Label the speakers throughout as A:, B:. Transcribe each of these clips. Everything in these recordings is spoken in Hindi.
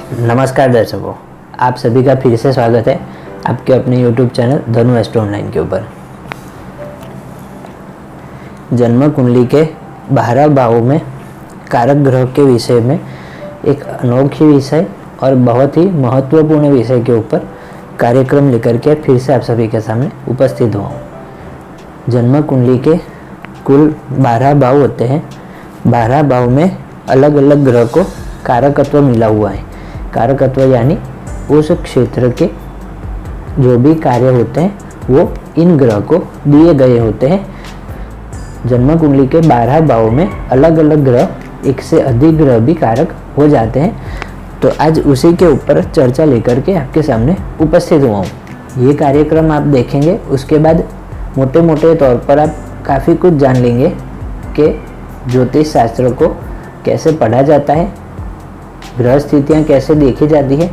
A: नमस्कार दर्शकों, आप सभी का फिर से स्वागत है आपके अपने YouTube चैनल धनु एस्ट्रो ऑनलाइन के ऊपर। जन्म कुंडली के 12 भावों में कारक ग्रह के विषय में एक अनोखी विषय और बहुत ही महत्वपूर्ण विषय के ऊपर कार्यक्रम लेकर के फिर से आप सभी के सामने उपस्थित हुआ हूँ। जन्म कुंडली के कुल 12 भाव होते हैं। 12 भाव में अलग अलग ग्रह को कारकत्व मिला हुआ है। कारकत्व यानी उस क्षेत्र के जो भी कार्य होते हैं वो इन ग्रह को दिए गए होते हैं। जन्म कुंडली के 12 भावों में अलग अलग ग्रह, एक से अधिक ग्रह भी कारक हो जाते हैं। तो आज उसी के ऊपर चर्चा लेकर के आपके सामने उपस्थित हुआ हूँ। ये कार्यक्रम आप देखेंगे, उसके बाद मोटे मोटे तौर पर आप काफ़ी कुछ जान लेंगे कि ज्योतिष शास्त्र को कैसे पढ़ा जाता है, ग्रह स्थितियाँ कैसे देखी जाती है,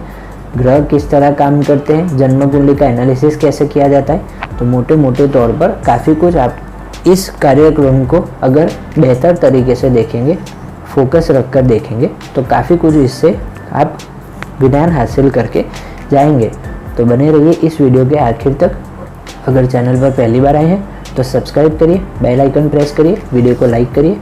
A: ग्रह किस तरह काम करते हैं, जन्म कुंडली का एनालिसिस कैसे किया जाता है। तो मोटे मोटे तौर पर काफ़ी कुछ आप इस कार्यक्रम को अगर बेहतर तरीके से देखेंगे, फोकस रखकर देखेंगे, तो काफ़ी कुछ इससे आप ज्ञान हासिल करके जाएंगे। तो बने रहिए इस वीडियो के आखिर तक। अगर चैनल पर पहली बार आए हैं तो सब्सक्राइब करिए, बेल आइकन प्रेस करिए, वीडियो को लाइक करिए,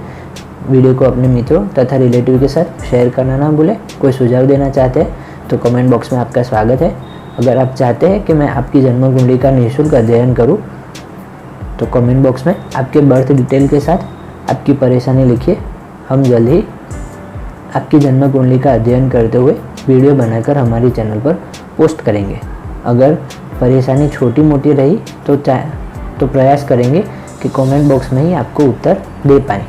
A: वीडियो को अपने मित्रों तथा रिलेटिव के साथ शेयर करना ना भूलें। कोई सुझाव देना चाहते हैं तो कमेंट बॉक्स में आपका स्वागत है। अगर आप चाहते हैं कि मैं आपकी जन्म कुंडली का निःशुल्क अध्ययन करूं तो कमेंट बॉक्स में आपके बर्थ डिटेल के साथ आपकी परेशानी लिखिए। हम जल्द ही आपकी जन्म कुंडली का अध्ययन करते हुए वीडियो बनाकर हमारे चैनल पर पोस्ट करेंगे। अगर परेशानी छोटी मोटी रही तो प्रयास करेंगे कि कमेंट बॉक्स में ही आपको उत्तर दे पाएँ।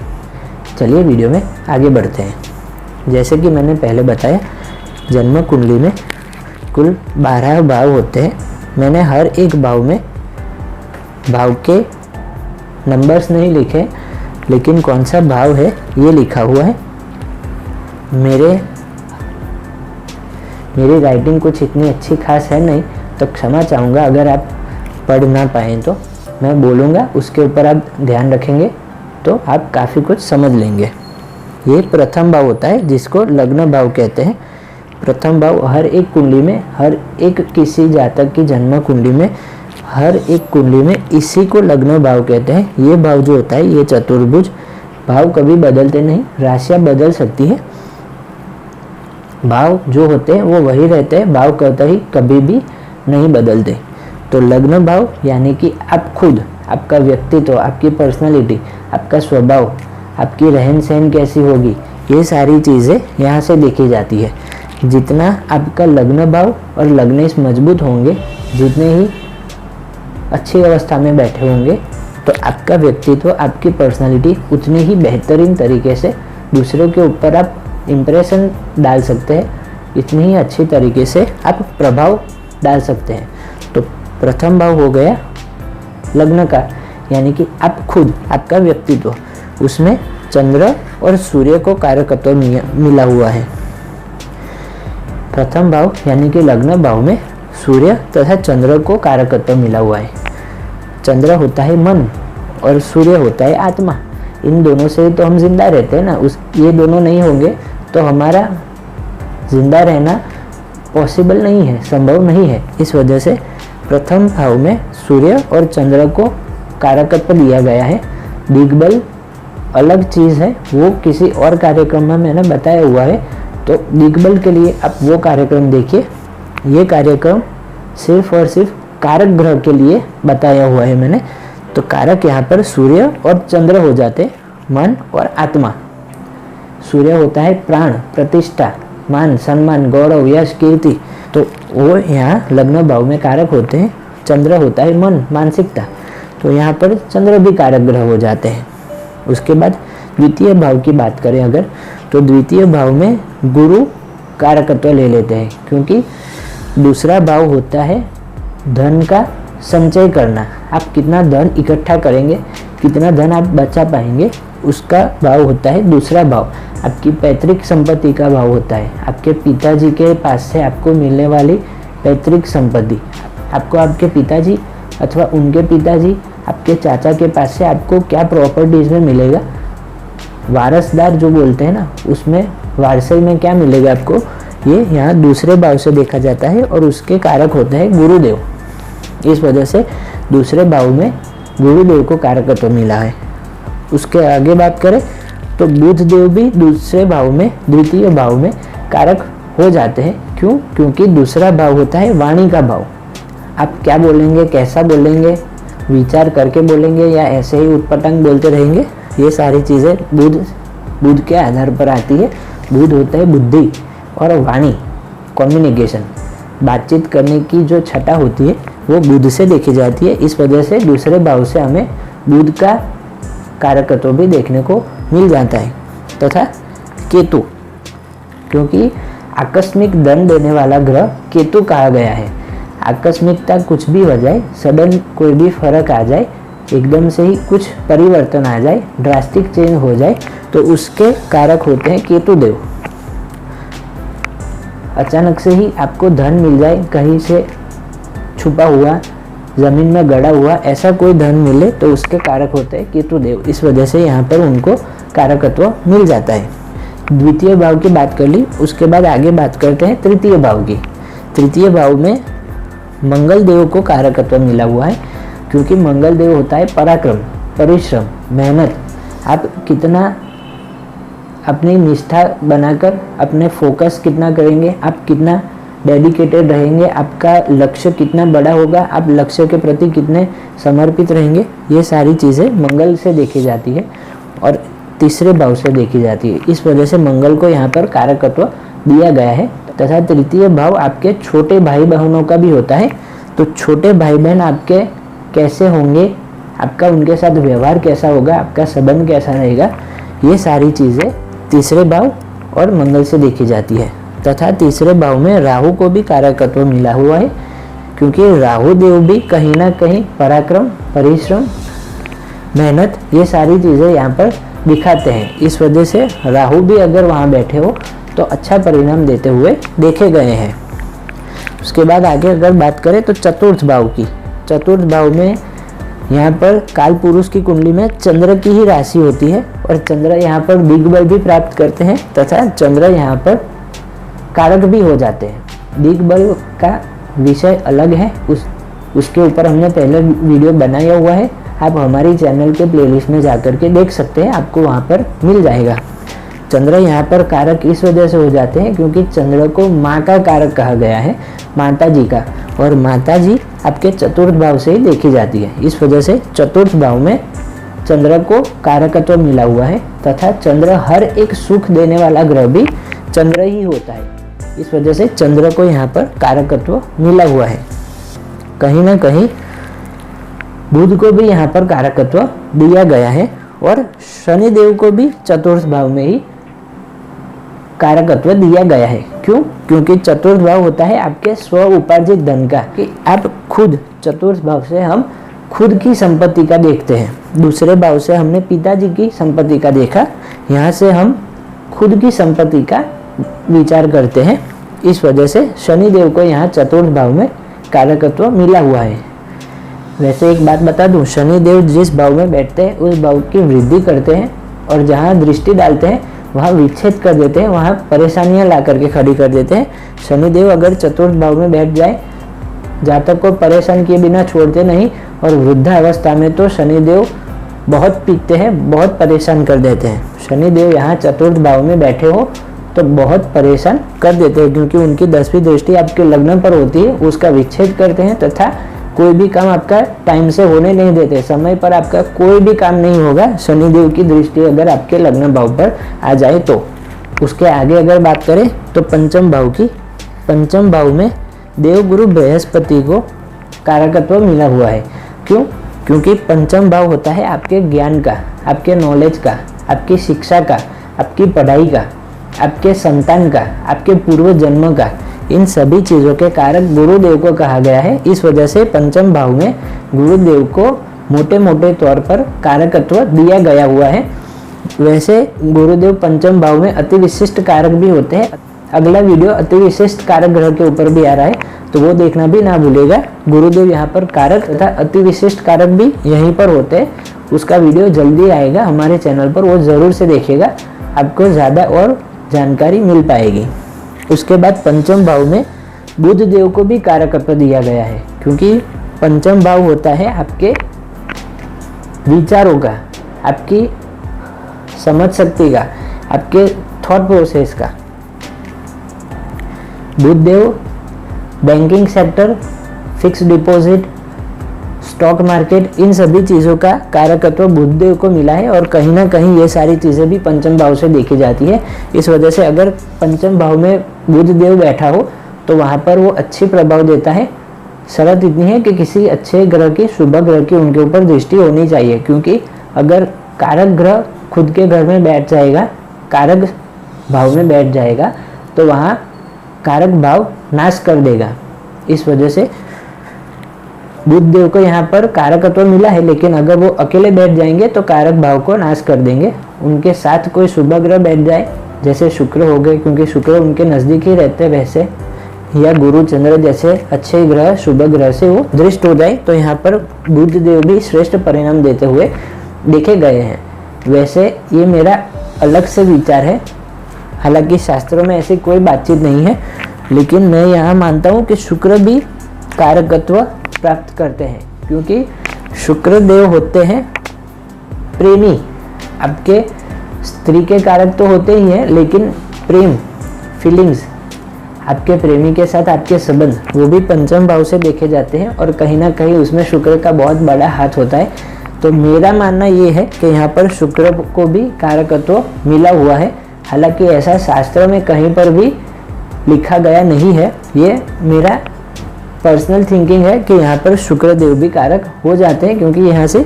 A: चलिए वीडियो में आगे बढ़ते हैं। जैसे कि मैंने पहले बताया, जन्म कुंडली में कुल 12 भाव होते हैं। मैंने हर एक भाव में भाव के नंबर्स नहीं लिखे, लेकिन कौन सा भाव है ये लिखा हुआ है। मेरी राइटिंग कुछ इतनी अच्छी खास है नहीं, तो क्षमा चाहूँगा अगर आप पढ़ ना पाएँ। तो मैं बोलूँगा, उसके ऊपर आप ध्यान रखेंगे तो आप काफ़ी कुछ समझ लेंगे। ये प्रथम भाव होता है जिसको लग्न भाव कहते हैं। प्रथम भाव हर एक कुंडली में, हर एक किसी जातक की जन्म कुंडली में, हर एक कुंडली में इसी को लग्न भाव कहते हैं। ये भाव जो होता है, ये चतुर्भुज भाव कभी बदलते नहीं। राशियाँ बदल सकती है, भाव जो होते हैं वो वही रहते हैं, भाव कतई कभी भी नहीं बदलते। तो लग्न भाव यानी कि आप खुद, आपका व्यक्तित्व, आपकी पर्सनालिटी, आपका स्वभाव, आपकी रहन सहन कैसी होगी, ये सारी चीज़ें यहाँ से देखी जाती है। जितना आपका लग्न भाव और लग्नेश मजबूत होंगे, जितने ही अच्छी अवस्था में बैठे होंगे, तो आपका व्यक्तित्व, आपकी पर्सनालिटी उतनी ही बेहतरीन तरीके से दूसरों के ऊपर आप इम्प्रेशन डाल सकते हैं, इतनी ही अच्छी तरीके से आप प्रभाव डाल सकते हैं। तो प्रथम भाव हो गया लग्न का, यानी कि आप खुद, आपका व्यक्तित्व, उसमें चंद्र और सूर्य को कारकत्व मिला हुआ है। प्रथम भाव यानी कि लग्न भाव में सूर्य तथा चंद्र को कारकत्व मिला हुआ है। चंद्र होता है मन और सूर्य होता है आत्मा। इन दोनों से तो हम जिंदा रहते हैं ना। ये दोनों नहीं होंगे तो हमारा जिंदा रहना पॉसिबल नहीं है, संभव नहीं है। इस वजह से प्रथम भाव में सूर्य और चंद्र को कारकत्व दिया गया है। दिग्बल अलग चीज़ है, वो किसी और कार्यक्रम में मैंने बताया हुआ है। तो दिग्बल के लिए आप वो कार्यक्रम देखिए। ये कार्यक्रम सिर्फ और सिर्फ कारक ग्रह के लिए बताया हुआ है मैंने। तो कारक यहाँ पर सूर्य और चंद्र हो जाते, मन और आत्मा। सूर्य होता है प्राण, प्रतिष्ठा, मान, सम्मान, गौरव, यश, कीर्ति। तो वो यहाँ लग्न भाव में कारक होते हैं। चंद्र होता है मन, मानसिकता। तो यहाँ पर चंद्र भी कारक ग्रह हो जाते हैं। उसके बाद द्वितीय भाव की बात करें अगर, तो द्वितीय भाव में गुरु कारकत्व ले लेते हैं, क्योंकि दूसरा भाव होता है धन का संचय करना। आप कितना धन इकट्ठा करेंगे, कितना धन आप बचा पाएंगे, उसका भाव होता है दूसरा भाव। आपकी पैतृक संपत्ति का भाव होता है। आपके पिताजी के पास से आपको मिलने वाली पैतृक संपत्ति, आपको आपके पिताजी अथवा उनके पिताजी, आपके चाचा के पास से आपको क्या प्रॉपर्टीज़ में मिलेगा, वारसदार जो बोलते हैं ना, उसमें वारसाई में क्या मिलेगा आपको, ये यहाँ दूसरे भाव से देखा जाता है और उसके कारक होते हैं गुरुदेव। इस वजह से दूसरे भाव में गुरुदेव को कारकत्व मिला है। उसके आगे बात करें तो बुध देव भी दूसरे भाव में, द्वितीय भाव में कारक हो जाते हैं। क्यों? क्योंकि दूसरा भाव होता है वाणी का भाव। आप क्या बोलेंगे, कैसा बोलेंगे, विचार करके बोलेंगे या ऐसे ही उटपटांग बोलते रहेंगे, ये सारी चीज़ें बुध के आधार पर आती है। बुध होता है बुद्धि और वाणी, कम्युनिकेशन, बातचीत करने की जो छटा होती है वो बुध से देखी जाती है। इस वजह से दूसरे भाव से हमें बुध का कारकत्व भी देखने को मिल जाता है। तथा केतु, क्योंकि आकस्मिक धन देने वाला ग्रह केतु कहा गया है। आकस्मिकता कुछ भी हो जाए, सडन कोई भी फर्क आ जाए, एकदम से ही कुछ परिवर्तन आ जाए, ड्रास्टिक चेंज हो जाए, तो उसके कारक होते हैं केतु देव। अचानक से ही आपको धन मिल जाए, कहीं से छुपा हुआ, जमीन में गड़ा हुआ ऐसा कोई धन मिले, तो उसके कारक होते हैं केतु देव। इस वजह से यहाँ पर उनको कारकत्व मिल जाता है। द्वितीय भाव की बात कर ली, उसके बाद आगे बात करते हैं तृतीय भाव की। तृतीय भाव में मंगल देव को कारकत्व मिला हुआ है, क्योंकि मंगल देव होता है पराक्रम, परिश्रम, मेहनत। आप कितना अपनी निष्ठा बनाकर अपने फोकस कितना करेंगे, आप कितना डेडिकेटेड रहेंगे, आपका लक्ष्य कितना बड़ा होगा, आप लक्ष्य के प्रति कितने समर्पित रहेंगे, ये सारी चीज़ें मंगल से देखी जाती है और तीसरे भाव से देखी जाती है। इस वजह से मंगल को यहाँ पर कारकत्व दिया गया है। तथा तृतीय भाव आपके छोटे भाई बहनों का भी होता है। तो छोटे भाई बहन आपके कैसे होंगे, आपका उनके साथ व्यवहार कैसा होगा, आपका संबंध कैसा रहेगा, ये सारी चीज़ें तीसरे भाव और मंगल से देखी जाती है। तथा तीसरे भाव में राहु को भी कारकत्व मिला हुआ है, क्योंकि राहु देव भी कहीं ना कहीं पराक्रम, परिश्रम, मेहनत, ये सारी चीज़ें यहाँ पर दिखाते हैं। इस वजह से राहु भी अगर वहाँ बैठे हो तो अच्छा परिणाम देते हुए देखे गए हैं। उसके बाद आगे अगर बात करें तो चतुर्थ भाव की। चतुर्थ भाव में यहाँ पर काल पुरुष की कुंडली में चंद्र की ही राशि होती है और चंद्र यहाँ पर दिग्बल भी प्राप्त करते हैं तथा चंद्र यहाँ पर कारक भी हो जाते हैं। दिग्बल का विषय अलग है, उसके ऊपर हमने पहले वीडियो बनाया हुआ है, आप हमारी चैनल के प्लेलिस्ट में जाकर के देख सकते हैं, आपको वहाँ पर मिल जाएगा। चंद्र यहाँ पर कारक इस वजह से हो जाते हैं क्योंकि चंद्र को माँ का कारक कहा गया है, माता जी का, और माता जी आपके चतुर्थ भाव से ही देखी जाती है। इस वजह से चतुर्थ भाव में चंद्र को कारकत्व मिला हुआ है तथा चंद्र हर एक सुख देने वाला ग्रह भी चंद्र ही होता है। इस वजह से चंद्र को यहाँ पर कारकत्व मिला हुआ है। कहीं ना कहीं बुध को भी यहाँ पर कारकत्व दिया गया है और शनि देव को भी चतुर्थ भाव में ही कारकत्व दिया गया है। क्यों? क्योंकि चतुर्थ भाव होता है आपके स्व उपार्जित धन का, कि आप खुद, चतुर्थ भाव से हम खुद की संपत्ति का देखते हैं। दूसरे भाव से हमने पिताजी की संपत्ति का देखा, यहाँ से हम खुद की संपत्ति का विचार करते हैं। इस वजह से शनि देव को यहाँ चतुर्थ भाव में कारकत्व मिला हुआ है। वैसे एक बात बता दूं, शनि देव जिस भाव में बैठते हैं उस भाव की वृद्धि करते हैं और जहाँ दृष्टि डालते हैं वहाँ विच्छेद कर देते हैं, वहाँ परेशानियाँ ला करके खड़ी कर देते हैं। शनि देव अगर चतुर्थ भाव में बैठ जाए, जातक को परेशान किए बिना छोड़ते नहीं, और वृद्धावस्था में तो शनि देव बहुत पीटते हैं, बहुत परेशान कर देते हैं। शनि देव यहाँ चतुर्थ भाव में बैठे हो तो बहुत परेशान कर देते हैं, क्योंकि उनकी 10वीं दृष्टि आपके लग्न पर होती है, उसका विच्छेद करते हैं तथा कोई भी काम आपका टाइम से होने नहीं देते, समय पर आपका कोई भी काम नहीं होगा शनिदेव की दृष्टि अगर आपके लग्न भाव पर आ जाए तो। उसके आगे अगर बात करें तो पंचम भाव की। पंचम भाव में देवगुरु बृहस्पति को कारकत्व मिला हुआ है। क्यों? क्योंकि पंचम भाव होता है आपके ज्ञान का, आपके नॉलेज का, आपकी शिक्षा का, आपकी पढ़ाई का, आपके संतान का, आपके पूर्व जन्म का, इन सभी चीज़ों के कारक गुरुदेव को कहा गया है। इस वजह से पंचम भाव में गुरुदेव को मोटे मोटे तौर पर कारकत्व दिया गया हुआ है। वैसे गुरुदेव पंचम भाव में अति विशिष्ट कारक भी होते हैं। अगला वीडियो अति विशिष्ट कारक ग्रह के ऊपर भी आ रहा है, तो वो देखना भी ना भूलेगा। गुरुदेव यहाँ पर कारक तथा अति विशिष्ट कारक भी यहीं पर होते हैं। उसका वीडियो जल्दी आएगा हमारे चैनल पर, वो ज़रूर से देखिएगा, आपको ज़्यादा और जानकारी मिल पाएगी। उसके बाद पंचम भाव में बुध देव को भी कारकत्व दिया गया है, क्योंकि पंचम भाव होता है आपके विचारों का, आपकी समझ शक्ति का, आपके थॉट प्रोसेस का। Budh Dev banking sector, fix deposit, stock market, इन सभी चीज़ों का कारकत्व बुध देव को मिला है और कहीं ना कहीं ये सारी चीज़ें भी पंचम भाव से देखी जाती है। इस वजह से अगर पंचम भाव में बुध देव बैठा हो तो वहाँ पर वो अच्छी प्रभाव देता है। शर्त इतनी है कि किसी अच्छे ग्रह की, शुभ ग्रह की उनके ऊपर दृष्टि होनी चाहिए, क्योंकि अगर कारक ग्रह खुद के घर में बैठ जाएगा, कारक भाव में बैठ जाएगा, तो वहाँ कारक भाव नाश कर देगा। इस वजह से बुध देव को यहाँ पर कारकत्व मिला है, लेकिन अगर वो अकेले बैठ जाएंगे तो कारक भाव को नाश कर देंगे। उनके साथ कोई शुभ ग्रह बैठ जाए, जैसे शुक्र हो गए, क्योंकि शुक्र उनके नज़दीक ही रहते हैं वैसे, या गुरु चंद्र जैसे अच्छे ग्रह, शुभ ग्रह से वो दृष्ट हो जाए, तो यहाँ पर बुध देव भी श्रेष्ठ परिणाम देते हुए देखे गए हैं। वैसे ये मेरा अलग से विचार है, हालांकि शास्त्रों में ऐसी कोई बातचीत नहीं है, लेकिन मैं यहाँ मानता हूँ कि शुक्र भी कारकत्व प्राप्त करते हैं, क्योंकि शुक्र देव होते हैं प्रेमी। आपके स्त्री के कारक तो होते ही हैं, लेकिन प्रेम, फीलिंग्स, आपके प्रेमी के साथ आपके संबंध, वो भी पंचम भाव से देखे जाते हैं और कहीं ना कहीं उसमें शुक्र का बहुत बड़ा हाथ होता है। तो मेरा मानना ये है कि यहाँ पर शुक्र को भी कारकत्व मिला हुआ है। हालांकि ऐसा शास्त्र में कहीं पर भी लिखा गया नहीं है, ये मेरा पर्सनल थिंकिंग है कि यहाँ पर शुक्र देव भी कारक हो जाते हैं, क्योंकि यहाँ से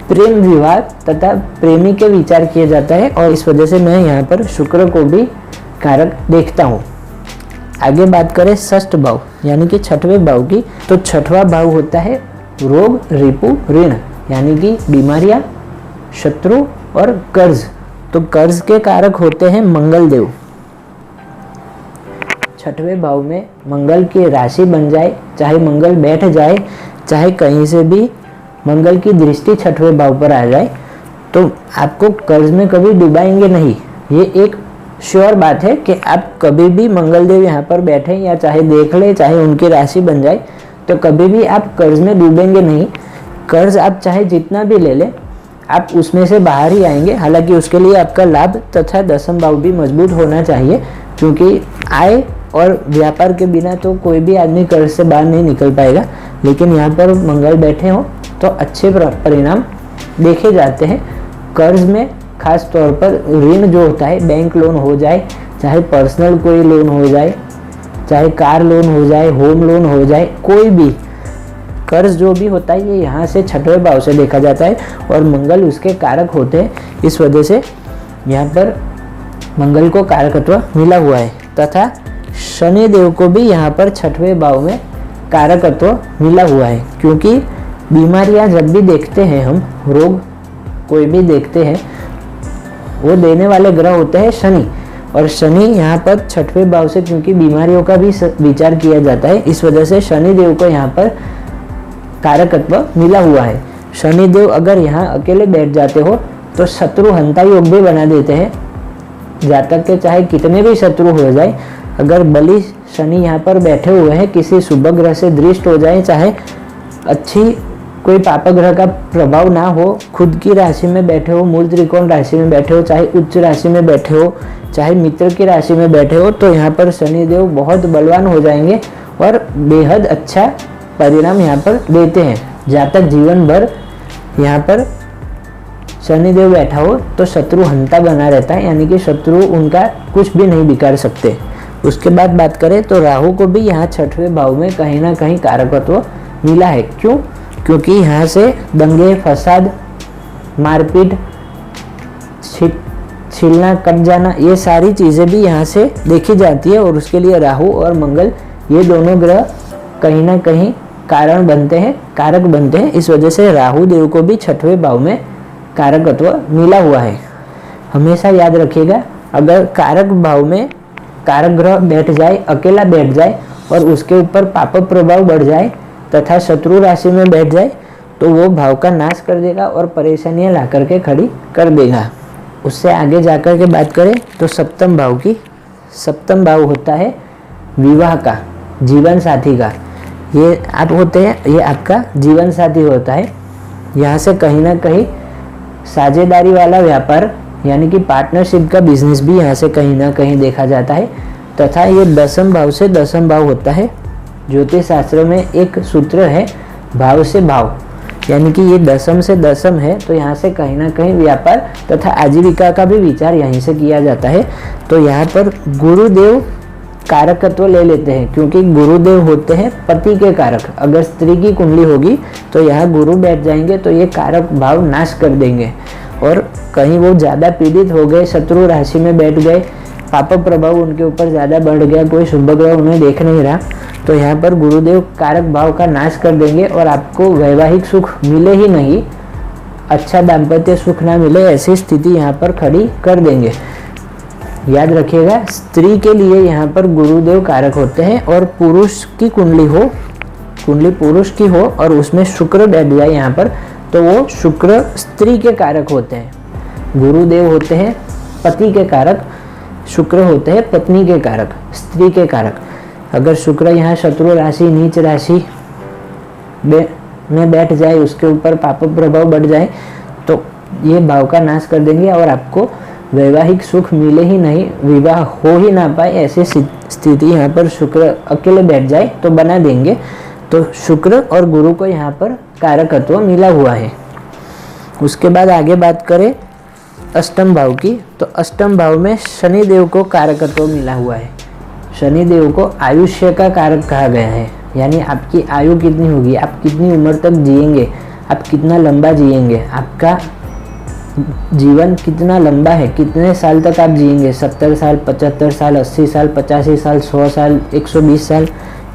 A: प्रेम विवाह तथा प्रेमी के विचार किया जाता है और इस वजह से मैं यहाँ पर शुक्र को भी कारक देखता हूँ। आगे बात करें षष्ठ भाव यानी कि छठवें भाव की, तो छठवां भाव होता है रोग, रिपु, ऋण, यानी कि बीमारियां, शत्रु और कर्ज। तो कर्ज के कारक होते हैं मंगल देव। छठवें भाव में मंगल की राशि बन जाए, चाहे मंगल बैठ जाए, चाहे कहीं से भी मंगल की दृष्टि छठवें भाव पर आ जाए, तो आपको कर्ज में कभी डुबाएंगे नहीं। ये एक श्योर बात है कि आप कभी भी मंगल देव यहाँ पर बैठे या चाहे देख ले, चाहे उनकी राशि बन जाए, तो कभी भी आप कर्ज में डूबेंगे नहीं। कर्ज आप चाहे जितना भी ले लें, आप उसमें से बाहर ही आएंगे। हालांकि उसके लिए आपका लाभ तथा दशम भाव भी मजबूत होना चाहिए, क्योंकि आय और व्यापार के बिना तो कोई भी आदमी कर्ज से बाहर नहीं निकल पाएगा। लेकिन यहाँ पर मंगल बैठे हो तो अच्छे परिणाम देखे जाते हैं। कर्ज में खास तौर पर ऋण जो होता है, बैंक लोन हो जाए, चाहे पर्सनल कोई लोन हो जाए, चाहे कार लोन हो जाए, होम लोन हो जाए, कोई भी कर्ज जो भी होता है ये यहाँ से छठवें भाव से देखा जाता है और मंगल उसके कारक होते हैं। इस वजह से यहाँ पर मंगल को कारकत्व मिला हुआ है तथा शनि देव को भी यहाँ पर छठवें भाव में कारकत्व मिला हुआ है, क्योंकि बीमारियाँ जब भी देखते हैं हम, रोग कोई भी देखते हैं, वो देने वाले ग्रह होते हैं शनि। और शनि यहाँ पर छठवें भाव से, क्योंकि बीमारियों का भी विचार किया जाता है, इस वजह से शनि देव को यहाँ पर कारकत्व मिला हुआ है। शनि देव अगर यहाँ अकेले बैठ जाते हो तो शत्रु हंता योग भी बना देते हैं। जातक के चाहे कितने भी शत्रु हो जाए, अगर बलि शनि यहाँ पर बैठे हुए हैं, किसी शुभ ग्रह से दृष्ट हो जाए, चाहे अच्छी कोई पाप ग्रह का प्रभाव ना हो, खुद की राशि में बैठे हो, मूल त्रिकोण राशि में बैठे हो, चाहे उच्च राशि में बैठे हो, चाहे मित्र की राशि में बैठे हो, तो यहाँ पर शनिदेव बहुत बलवान हो जाएंगे और बेहद अच्छा परिणाम यहाँ पर देते हैं। जातक जीवन भर यहाँ पर शनिदेव बैठा हो तो शत्रु हंता बना रहता है, यानी कि शत्रु उनका कुछ भी नहीं बिगाड़ सकते। उसके बाद बात करें तो राहु को भी यहाँ छठवें भाव में कहीं ना कहीं कारकत्व मिला है। क्यों? क्योंकि यहाँ से दंगे, फसाद, मारपीट, छीलना, कट जाना, ये सारी चीज़ें भी यहाँ से देखी जाती है और उसके लिए राहु और मंगल ये दोनों ग्रह कहीं ना कहीं कारण बनते हैं, कारक बनते हैं। इस वजह से राहु देव को भी छठवें भाव में कारकत्व मिला हुआ है। हमेशा याद रखिएगा, अगर कारक भाव में कारक ग्रह बैठ जाए, अकेला बैठ जाए और उसके ऊपर पाप प्रभाव बढ़ जाए तथा शत्रु राशि में बैठ जाए, तो वो भाव का नाश कर देगा और परेशानियां ला करके खड़ी कर देगा। उससे आगे जाकर के बात करें तो सप्तम भाव की, सप्तम भाव होता है विवाह का, जीवन साथी का। ये आप होते हैं, ये आपका जीवन साथी होता है। यहाँ से कहीं ना कहीं साझेदारी वाला व्यापार यानी कि पार्टनरशिप का बिजनेस भी यहाँ से कहीं ना कहीं देखा जाता है। तथा ये दसम भाव से दसम भाव होता है। ज्योतिष शास्त्र में एक सूत्र है भाव से भाव, यानी कि ये दसम से दसम है, तो यहाँ से कहीं ना कहीं व्यापार तथा आजीविका का भी विचार यहीं से किया जाता है। तो यहाँ पर गुरुदेव कारकत्व ले लेते हैं, क्योंकि गुरुदेव होते हैं पति के कारक। अगर स्त्री की कुंडली होगी तो यहाँ गुरु बैठ जाएंगे तो ये कारक भाव नाश कर देंगे। और कहीं वो ज़्यादा पीड़ित हो गए, शत्रु राशि में बैठ गए, पाप प्रभाव उनके ऊपर ज़्यादा बढ़ गया, कोई शुभ ग्रह उन्हें देख नहीं रहा, तो यहाँ पर गुरुदेव कारक भाव का नाश कर देंगे और आपको वैवाहिक सुख मिले ही नहीं, अच्छा दाम्पत्य सुख ना मिले, ऐसी स्थिति यहाँ पर खड़ी कर देंगे। याद रखिएगा, स्त्री के लिए यहाँ पर गुरुदेव कारक होते हैं। और पुरुष की कुंडली हो, कुंडली पुरुष की हो और उसमें शुक्र बैठ जाए यहाँ पर, तो वो शुक्र स्त्री के कारक होते हैं। गुरुदेव होते हैं पति के कारक, शुक्र होते हैं पत्नी के कारक, स्त्री के कारक। अगर शुक्र यहाँ शत्रु राशि, नीच राशि में बैठ जाए, उसके ऊपर पाप प्रभाव बढ़ जाए, तो ये भाव का नाश कर देंगे और आपको वैवाहिक सुख मिले ही नहीं, विवाह हो ही ना पाए, ऐसी स्थिति यहाँ पर शुक्र अकेले बैठ जाए तो बना देंगे। तो शुक्र और गुरु को यहाँ पर कारकत्व मिला हुआ है। उसके बाद आगे बात करें अष्टम भाव की, तो अष्टम भाव में शनि देव को कारकत्व मिला हुआ है। शनि देव को आयुष्य का कारक कहा गया है, यानी आपकी आयु कितनी होगी, आप कितनी उम्र तक जिएंगे, आप कितना लंबा जिएंगे, आपका जीवन कितना लंबा है, कितने साल तक आप जिएंगे, 70 साल, 75 साल, 80 साल, 85 साल, 100 साल, 120 साल।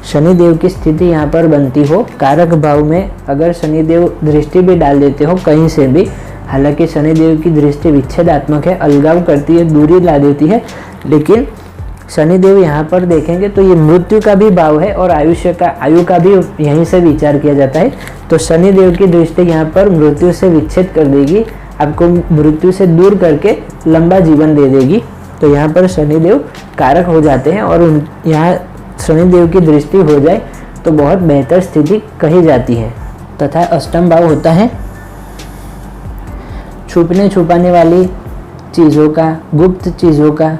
A: शनि देव की स्थिति यहाँ पर बनती हो कारक भाव में, अगर शनि देव दृष्टि भी डाल देते हो कहीं से भी, हालांकि शनि देव की दृष्टि विच्छेदात्मक है, अलगाव करती है, दूरी ला देती है, लेकिन शनि देव यहाँ पर देखेंगे तो ये मृत्यु का भी भाव है और आयु का भी यहीं से विचार किया जाता है। तो शनि देव की दृष्टि यहाँ पर मृत्यु से विच्छेद कर देगी, आपको मृत्यु से दूर करके लंबा जीवन दे देगी। तो यहाँ पर शनि देव कारक हो जाते हैं और यहाँ शनि देव की दृष्टि हो जाए तो बहुत बेहतर स्थिति कही जाती है। तथा अष्टम भाव होता है छुपने छुपाने वाली चीज़ों का, गुप्त चीज़ों का,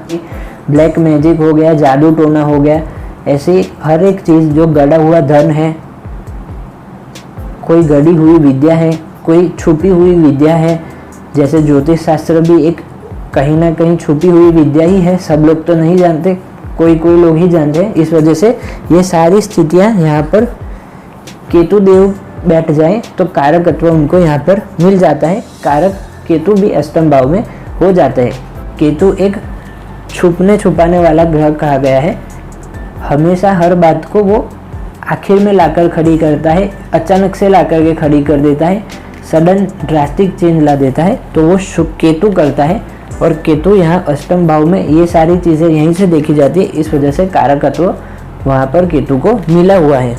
A: ब्लैक मैजिक हो गया, जादू टोना हो गया, ऐसी हर एक चीज़ जो गड़ा हुआ धन है, कोई गड़ी हुई विद्या है, कोई छुपी हुई विद्या है। जैसे ज्योतिष शास्त्र भी एक कहीं ना कहीं छुपी हुई विद्या ही है, सब लोग तो नहीं जानते, कोई कोई लोग ही जानते हैं। इस वजह से ये सारी स्थितियाँ यहाँ पर केतु देव बैठ जाए तो कारकत्व उनको यहाँ पर मिल जाता है। कारक केतु भी अष्टम भाव में हो जाता है। केतु एक छुपने छुपाने वाला ग्रह कहा गया है, हमेशा हर बात को वो आखिर में लाकर खड़ी करता है, अचानक से लाकर के खड़ी कर देता है, सडन ड्रास्टिक चेंज ला देता है, तो वो केतु करता है। और केतु यहाँ अष्टम भाव में, ये सारी चीज़ें यहीं से देखी जाती है, इस वजह से कारकत्व वहाँ पर केतु को मिला हुआ है।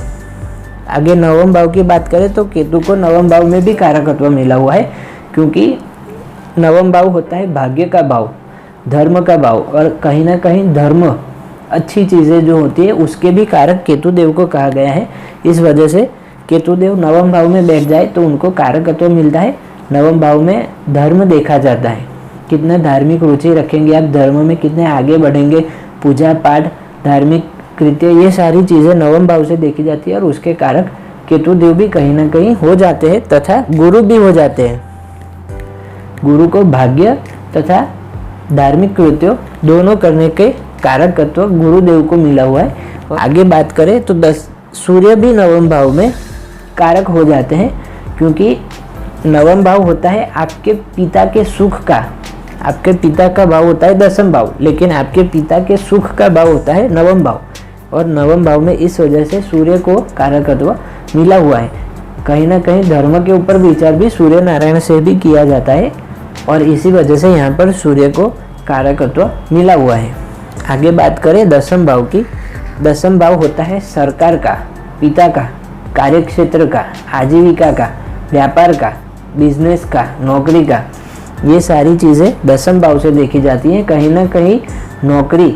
A: आगे नवम भाव की बात करें तो केतु को नवम भाव में भी कारकत्व मिला हुआ है, क्योंकि नवम भाव होता है भाग्य का भाव, धर्म का भाव, और कहीं ना कहीं धर्म, अच्छी चीज़ें जो होती है उसके भी कारक केतु देव को कहा गया है। इस वजह से केतु देव नवम भाव में बैठ जाए तो उनको कारकत्व मिलता है। नवम भाव में धर्म देखा जाता है, कितना धार्मिक रुचि रखेंगे आप, धर्म में कितने आगे बढ़ेंगे, पूजा पाठ, धार्मिक कृत्य, ये सारी चीज़ें नवम भाव से देखी जाती है और उसके कारक केतु देव भी कहीं ना कहीं हो जाते हैं तथा गुरु भी हो जाते हैं। गुरु को भाग्य तथा धार्मिक कृत्यों दोनों करने के कारकत्व गुरुदेव को मिला हुआ है। आगे बात करें तो सूर्य भी नवम भाव में कारक हो जाते हैं, क्योंकि नवम भाव होता है आपके पिता के सुख का, आपके पिता का भाव होता है दसम भाव, लेकिन आपके पिता के सुख का भाव होता है नवम भाव, और नवम भाव में इस वजह से सूर्य को कारकत्व मिला हुआ है। कहीं ना कहीं धर्म के ऊपर विचार भी सूर्य नारायण से भी किया जाता है और इसी वजह से यहाँ पर सूर्य को कारकत्व मिला हुआ है। आगे बात करें दसम भाव की। दसम भाव होता है सरकार का, पिता का, कार्यक्षेत्र का, आजीविका का, व्यापार का, बिजनेस का, नौकरी का, ये सारी चीज़ें दसम भाव से देखी जाती हैं। कहीं ना कहीं नौकरी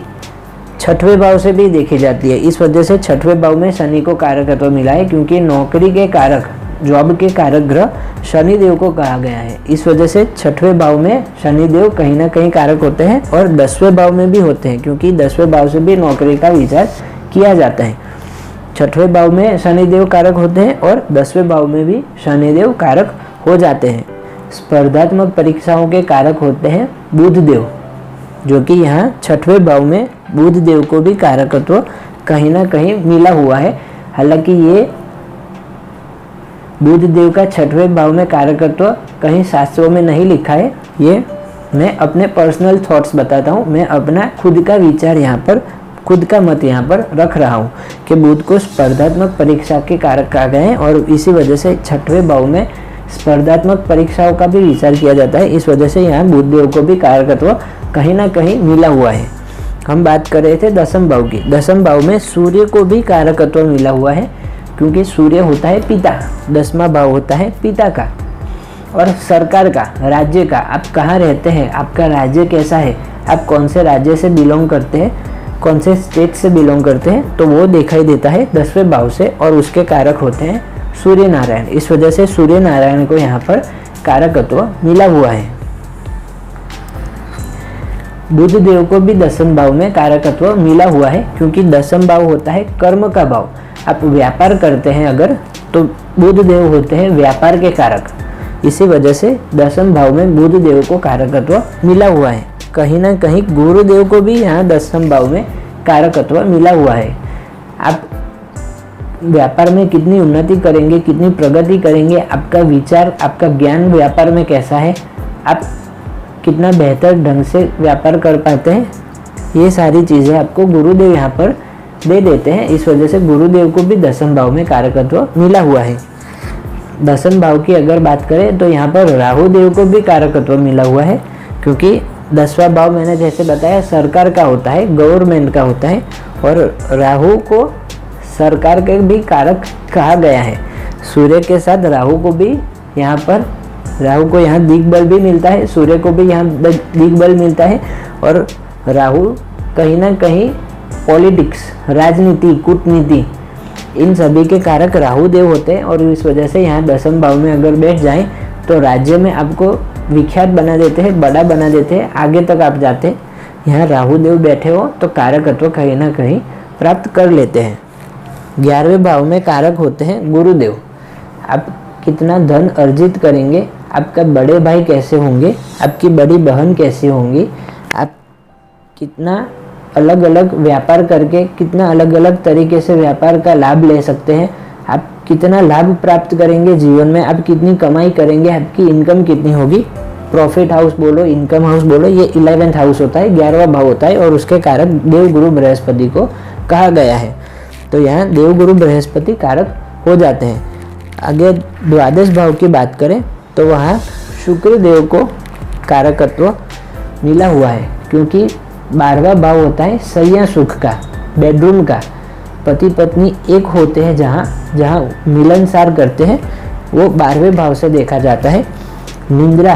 A: छठवें भाव से भी देखी जाती है। इस वजह से छठवें भाव में शनि को कारकत्व मिला है, क्योंकि नौकरी के कारक, जॉब के कारक ग्रह शनि देव को कहा गया है। इस वजह से छठवें भाव में शनि देव कहीं ना कहीं कारक होते हैं और 10वें भाव में भी होते हैं, क्योंकि 10वें भाव से भी नौकरी का विचार किया जाता है। छठवें भाव में शनि देव कारक होते हैं और 10वें भाव में भी शनि देव कारक हो जाते हैं। स्पर्धात्मक परीक्षाओं के कारक होते हैं बुध देव, जो कि यहाँ छठवें भाव में बुध देव को भी कारकत्व कहीं ना कहीं मिला हुआ है। हालांकि ये बुध देव का छठवें भाव में कारकत्व कहीं शास्त्रों में नहीं लिखा है। ये मैं अपने पर्सनल थॉट्स बताता हूँ, मैं अपना खुद का विचार यहाँ पर, खुद का मत यहाँ पर रख रहा हूँ कि बुध को स्पर्धात्मक परीक्षा के कारक कहा गया है और इसी वजह से छठवें भाव में स्पर्धात्मक परीक्षाओं का भी विचार किया जाता है। इस वजह से यहाँ बुध देव को भी कारकत्व कहीं ना कहीं मिला हुआ है। हम बात कर रहे थे दसम भाव की। दसम भाव में सूर्य को भी कारकत्व मिला हुआ है, क्योंकि सूर्य होता है पिता, 10वां भाव होता है पिता का और सरकार का, राज्य का। आप कहाँ रहते हैं, आपका राज्य कैसा है, आप कौन से राज्य से बिलोंग करते हैं, कौन से स्टेट से बिलोंग करते हैं, तो वो दिखाई देता है 10वें भाव से और उसके कारक होते हैं सूर्य नारायण। इस वजह से सूर्य नारायण को यहाँ पर कारकत्व मिला हुआ है। बुध देव को भी 10वें भाव में कारकत्व मिला हुआ है, क्योंकि 10वां भाव होता है कर्म का भाव। आप व्यापार करते हैं अगर, तो बुध देव होते हैं व्यापार के कारक। इसी वजह से 10वें भाव में बुध देव को कारकत्व मिला हुआ है। कहीं ना कहीं गुरुदेव को भी यहाँ 10वें भाव में कारकत्व मिला हुआ है। आप व्यापार में कितनी उन्नति करेंगे, कितनी प्रगति करेंगे, आपका विचार, आपका ज्ञान व्यापार में कैसा है, आप कितना बेहतर ढंग से व्यापार कर पाते हैं, ये सारी चीज़ें आपको गुरुदेव यहाँ पर दे देते हैं। इस वजह से गुरुदेव को भी 10वें भाव में कारकत्व मिला हुआ है। 10वें भाव की अगर बात करें तो यहाँ पर राहु देव को भी कारकत्व मिला हुआ है, क्योंकि 10वां भाव मैंने जैसे बताया सरकार का होता है, गवर्नमेंट का होता है और राहु को सरकार के भी कारक कहा गया है। सूर्य के साथ राहु को भी यहाँ पर, राहु को यहाँ दिग्बल भी मिलता है, सूर्य को भी यहाँ दिग्बल मिलता है और राहु कहीं ना कहीं पॉलिटिक्स, राजनीति, कूटनीति, इन सभी के कारक राहु देव होते हैं और इस वजह से यहाँ 10वें भाव में अगर बैठ जाएं तो राज्य में आपको विख्यात बना देते हैं, बड़ा बना देते हैं, आगे तक आप जाते हैं। यहाँ राहु देव बैठे हो तो कारकत्व कहीं ना कहीं प्राप्त कर लेते हैं। 11वें भाव में कारक होते हैं गुरुदेव। आप कितना धन अर्जित करेंगे, आपका बड़े भाई कैसे होंगे, आपकी बड़ी बहन कैसी होंगी, आप कितना अलग अलग व्यापार करके कितना अलग अलग तरीके से व्यापार का लाभ ले सकते हैं, आप कितना लाभ प्राप्त करेंगे जीवन में, आप कितनी कमाई करेंगे, आपकी इनकम कितनी होगी। प्रॉफिट हाउस बोलो, इनकम हाउस बोलो, ये 11th हाउस होता है, 11वां भाव होता है और उसके कारक देव गुरु बृहस्पति को कहा गया है। तो यहाँ देव गुरु बृहस्पति कारक हो जाते हैं। आगे द्वादश भाव की बात करें तो वहाँ शुक्र देव को कारकत्व मिला हुआ है, क्योंकि 12वां भाव होता है सैया सुख का, बेडरूम का। पति पत्नी एक होते हैं, जहाँ मिलनसार करते हैं, वो 12वें भाव से देखा जाता है। निंद्रा,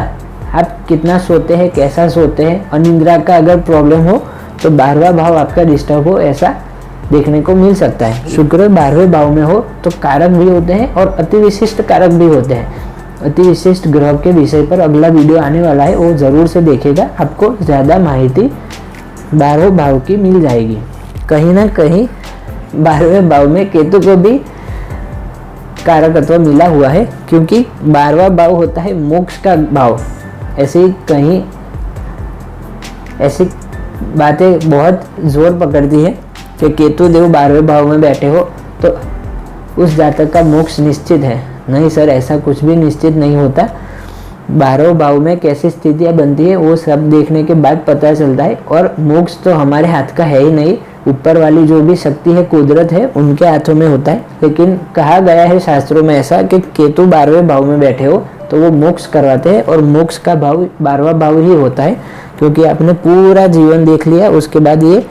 A: आप कितना सोते हैं, कैसा सोते हैं, अनिंद्रा का अगर प्रॉब्लम हो तो 12वां भाव आपका डिस्टर्ब हो, ऐसा देखने को मिल सकता है। शुक्र 12वें भाव में हो तो कारक भी होते हैं और अति विशिष्ट कारक भी होते हैं। अति विशिष्ट ग्रह के विषय पर अगला वीडियो आने वाला है, वो ज़रूर से देखिएगा, आपको ज़्यादा माहिती 12वें भाव की मिल जाएगी। कहीं ना कहीं 12वें भाव में केतु को भी कारकत्व मिला हुआ है, क्योंकि 12वां भाव होता है मोक्ष का भाव। ऐसी बातें बहुत जोर पकड़ती है कि केतु देव 12वें भाव में बैठे हो तो उस जातक का मोक्ष निश्चित है। नहीं सर, ऐसा कुछ भी निश्चित नहीं होता। 12वें भाव में कैसी स्थितियाँ बनती है वो सब देखने के बाद पता चलता है, और मोक्ष तो हमारे हाथ का है ही नहीं, ऊपर वाली जो भी शक्ति है, कुदरत है, उनके हाथों में होता है। लेकिन कहा गया है शास्त्रों में ऐसा कि केतु 12वें भाव में बैठे हो तो वो मोक्ष करवाते हैं, और मोक्ष का भाव 12वां भाव ही होता है, क्योंकि आपने पूरा जीवन देख लिया, उसके बाद ये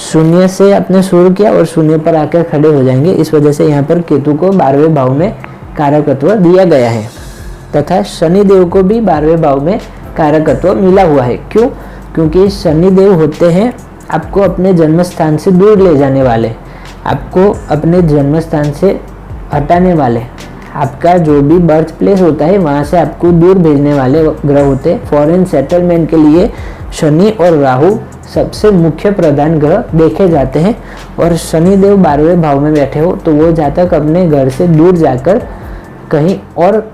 A: शून्य से आपने शुरू किया और शून्य पर आकर खड़े हो जाएंगे। इस वजह से यहाँ पर केतु को 12वें भाव में कारकत्व दिया गया है। तथा शनि देव को भी 12वें भाव में कारकत्व मिला हुआ है। क्यों? क्योंकि शनि देव होते हैं आपको अपने जन्म स्थान से दूर ले जाने वाले, आपको अपने जन्म स्थान से हटाने वाले, आपका जो भी बर्थ प्लेस होता है वहाँ से आपको दूर भेजने वाले ग्रह होते हैं। फॉरेन सेटलमेंट के लिए शनि और राहु सबसे मुख्य प्रधान ग्रह देखे जाते हैं। और शनिदेव 12वें भाव में बैठे हो तो वो जातक अपने घर से दूर जाकर कहीं और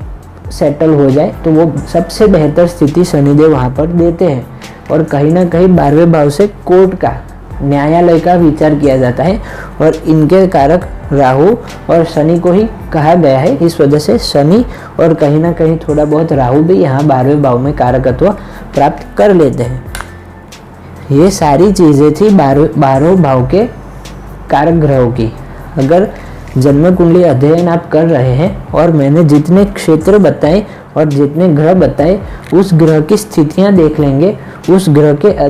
A: सेटल हो जाए तो वो सबसे बेहतर स्थिति शनिदेव वहाँ पर देते हैं। और कहीं ना कहीं 12वें भाव से कोर्ट का, न्यायालय का विचार किया जाता है और इनके कारक राहु और शनि को ही कहा गया है। इस वजह से शनि और कहीं ना कहीं थोड़ा बहुत राहु भी यहाँ 12वें भाव में कारकत्व प्राप्त कर लेते हैं। ये सारी चीज़ें थी 12 भाव के कारक ग्रहों की। अगर जन्म कुंडली अध्ययन आप कर रहे हैं और मैंने जितने क्षेत्र बताए और जितने ग्रह बताए उस ग्रह की स्थितियाँ देख लेंगे, उस ग्रह के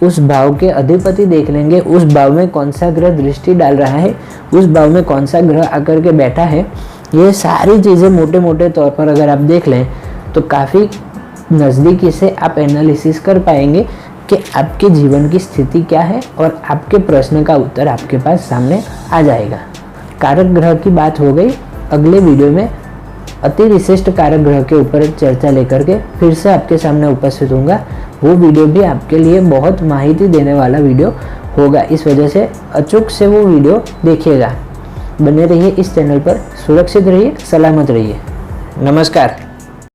A: उस भाव के अधिपति देख लेंगे, उस भाव में कौन सा ग्रह दृष्टि डाल रहा है, उस भाव में कौन सा ग्रह आकर के बैठा है, ये सारी चीज़ें मोटे मोटे तौर पर अगर आप देख लें तो काफ़ी नज़दीकी से आप एनालिसिस कर पाएंगे कि आपके जीवन की स्थिति क्या है और आपके प्रश्न का उत्तर आपके पास सामने आ जाएगा। कारक ग्रह की बात हो गई। अगले वीडियो में अति विशिष्ट कारक ग्रह के ऊपर चर्चा लेकर के फिर से आपके सामने उपस्थित होऊंगा। वो वीडियो भी आपके लिए बहुत माहिती देने वाला वीडियो होगा, इस वजह से अचूक से वो वीडियो देखिएगा। बने रहिए इस चैनल पर, सुरक्षित रहिए, सलामत रहिए। नमस्कार।